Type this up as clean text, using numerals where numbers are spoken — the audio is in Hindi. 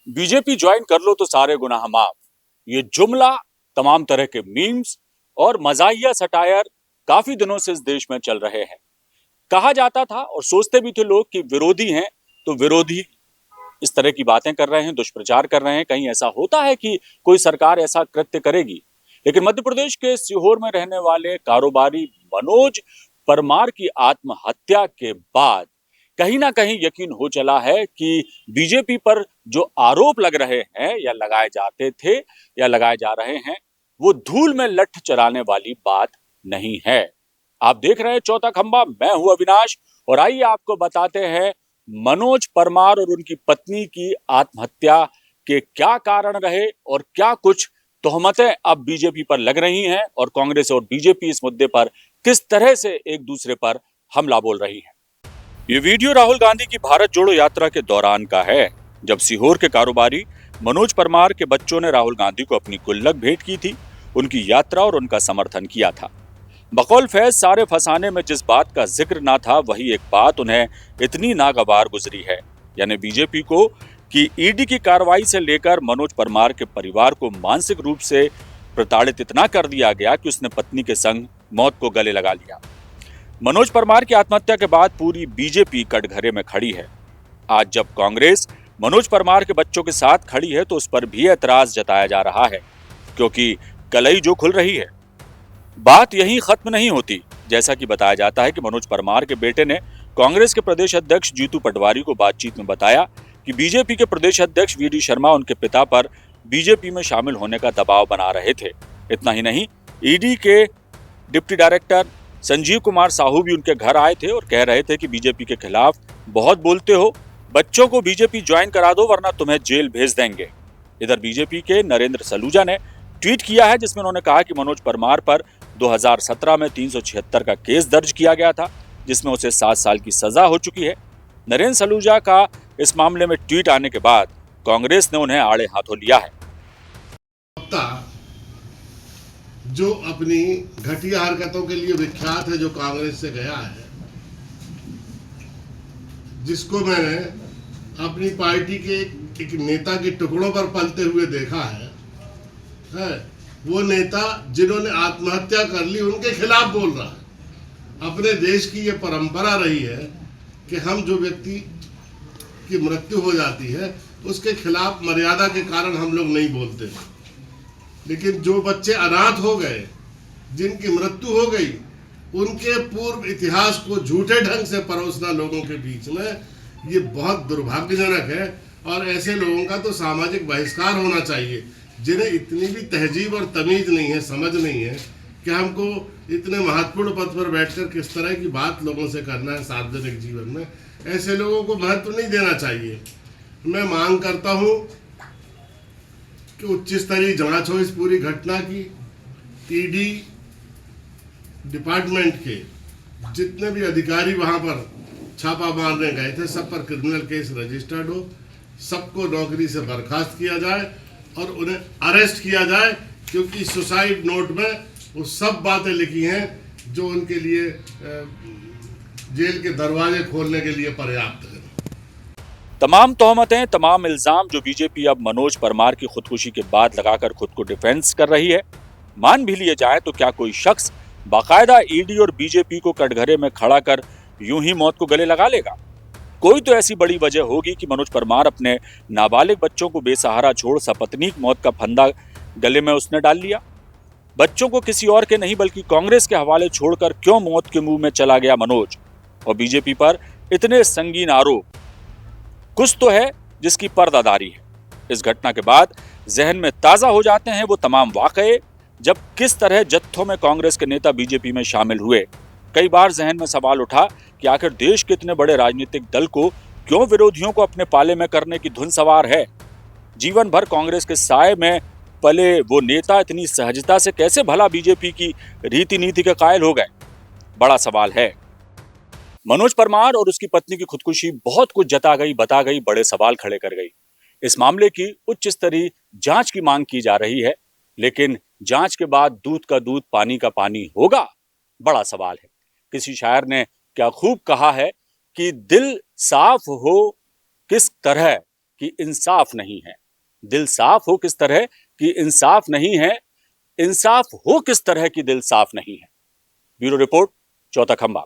बीजेपी ज्वाइन कर लो तो सारे गुनाह माफ। ये जुमला तमाम तरह के मीम्स और मजाहिया सटायर काफी दिनों से इस देश में चल रहे हैं। कहा जाता था और सोचते भी थे लोग कि विरोधी हैं तो विरोधी इस तरह की बातें कर रहे हैं, दुष्प्रचार कर रहे हैं। कहीं ऐसा होता है कि कोई सरकार ऐसा कृत्य करेगी? लेकिन मध्य प्रदेश के सीहोर में रहने वाले कारोबारी मनोज परमार की आत्महत्या के बाद कहीं ना कहीं यकीन हो चला है कि बीजेपी पर जो आरोप लग रहे हैं या लगाए जाते थे या लगाए जा रहे हैं, वो धूल में लट्ठ चलाने वाली बात नहीं है। आप देख रहे हैं चौथा खंबा, मैं हूं अविनाश और आइए आपको बताते हैं मनोज परमार और उनकी पत्नी की आत्महत्या के क्या कारण रहे और क्या कुछ तोहमतें अब बीजेपी पर लग रही हैं और कांग्रेस और बीजेपी इस मुद्दे पर किस तरह से एक दूसरे पर हमला बोल रही है। ये वीडियो राहुल गांधी की भारत जोड़ो यात्रा के दौरान का है, जब सीहोर के कारोबारी मनोज परमार के बच्चों ने राहुल गांधी को अपनी गुल्लक भेंट की थी, उनकी यात्रा और उनका समर्थन किया था। बकौल फैज सारे फसाने में जिस बात का जिक्र ना था, वही एक बात उन्हें इतनी नागवार गुजरी है, यानी बीजेपी को, कि ईडी की कार्रवाई से लेकर मनोज परमार के परिवार को मानसिक रूप से प्रताड़ित इतना कर दिया गया कि उसने पत्नी के संग मौत को गले लगा लिया। मनोज परमार की आत्महत्या के बाद पूरी बीजेपी कटघरे में खड़ी है। आज जब कांग्रेस मनोज परमार के बच्चों के साथ खड़ी है तो उस पर भी ऐतराज जताया जा रहा है, क्योंकि कलई जो खुल रही है। बात यहीं खत्म नहीं होती। जैसा कि बताया जाता है कि मनोज परमार के बेटे ने कांग्रेस के प्रदेश अध्यक्ष जीतू पटवारी को बातचीत में बताया कि बीजेपी के प्रदेश अध्यक्ष वी डी शर्मा उनके पिता पर बीजेपी में शामिल होने का दबाव बना रहे थे। इतना ही नहीं, ईडी के डिप्टी डायरेक्टर संजीव कुमार साहू भी उनके घर आए थे और कह रहे थे कि बीजेपी के खिलाफ बहुत बोलते हो, बच्चों को बीजेपी ज्वाइन करा दो वरना तुम्हें जेल भेज देंगे। इधर बीजेपी के नरेंद्र सलूजा ने ट्वीट किया है, जिसमें उन्होंने कहा कि मनोज परमार पर 2017 में 376 का केस दर्ज किया गया था, जिसमें उसे 7 साल की सजा हो चुकी है। नरेंद्र सलूजा का इस मामले में ट्वीट आने के बाद कांग्रेस ने उन्हें आड़े हाथों लिया है। जो अपनी घटिया हरकतों के लिए विख्यात है, जो कांग्रेस से गया है, जिसको मैंने अपनी पार्टी के एक नेता के टुकड़ों पर पलते हुए देखा है, वो नेता जिन्होंने आत्महत्या कर ली उनके खिलाफ बोल रहा है। अपने देश की ये परंपरा रही है कि हम जो व्यक्ति की मृत्यु हो जाती है उसके खिलाफ मर्यादा के कारण हम लोग नहीं बोलते। लेकिन जो बच्चे अनाथ हो गए, जिनकी मृत्यु हो गई, उनके पूर्व इतिहास को झूठे ढंग से परोसना लोगों के बीच में, ये बहुत दुर्भाग्यजनक है। और ऐसे लोगों का तो सामाजिक बहिष्कार होना चाहिए, जिन्हें इतनी भी तहजीब और तमीज़ नहीं है, समझ नहीं है कि हमको इतने महत्वपूर्ण पद पर बैठकर किस तरह की बात लोगों से करना है सार्वजनिक जीवन में। ऐसे लोगों को महत्व नहीं देना चाहिए। मैं मांग करता हूँ कि उच्च स्तरीय जांच हो इस पूरी घटना की। ईडी डिपार्टमेंट के जितने भी अधिकारी वहां पर छापा मारने गए थे, सब पर क्रिमिनल केस रजिस्टर्ड हो, सबको नौकरी से बर्खास्त किया जाए और उन्हें अरेस्ट किया जाए, क्योंकि सुसाइड नोट में वो सब बातें लिखी हैं जो उनके लिए जेल के दरवाजे खोलने के लिए पर्याप्त है। तमाम तोहमतें, तमाम इल्जाम जो बीजेपी अब मनोज परमार की खुदकुशी के बाद लगाकर खुद को डिफेंस कर रही है, मान भी लिए जाए तो क्या कोई शख्स बाकायदा ईडी और बीजेपी को कटघरे में खड़ा कर यूं ही मौत को गले लगा लेगा? कोई तो ऐसी बड़ी वजह होगी कि मनोज परमार अपने नाबालिग बच्चों को बेसहारा छोड़ सपत्नीक मौत का फंदा गले में उसने डाल लिया। बच्चों को किसी और के नहीं बल्कि कांग्रेस के हवाले छोड़कर क्यों मौत के मुंह में चला गया मनोज? और बीजेपी पर इतने संगीन आरोप, कुछ तो है जिसकी पर्दादारी है। इस घटना के बाद जहन में ताजा हो जाते हैं वो तमाम वाकये, जब किस तरह जत्थों में कांग्रेस के नेता बीजेपी में शामिल हुए। कई बार जहन में सवाल उठा कि आखिर देश के इतने बड़े राजनीतिक दल को क्यों विरोधियों को अपने पाले में करने की धुन सवार है? जीवन भर कांग्रेस के साए में पले वो नेता इतनी सहजता से कैसे भला बीजेपी की रीति नीति के कायल हो गए? बड़ा सवाल है। मनोज परमार और उसकी पत्नी की खुदकुशी बहुत कुछ जता गई, बता गई, बड़े सवाल खड़े कर गई। इस मामले की उच्च स्तरीय जांच की मांग की जा रही है, लेकिन जांच के बाद दूध का दूध पानी का पानी होगा? बड़ा सवाल है। किसी शायर ने क्या खूब कहा है कि दिल साफ हो किस तरह कि इंसाफ नहीं है, दिल साफ हो किस तरह कि इंसाफ नहीं है, इंसाफ हो किस तरह कि दिल साफ नहीं है। ब्यूरो रिपोर्ट, चौथा खंबा।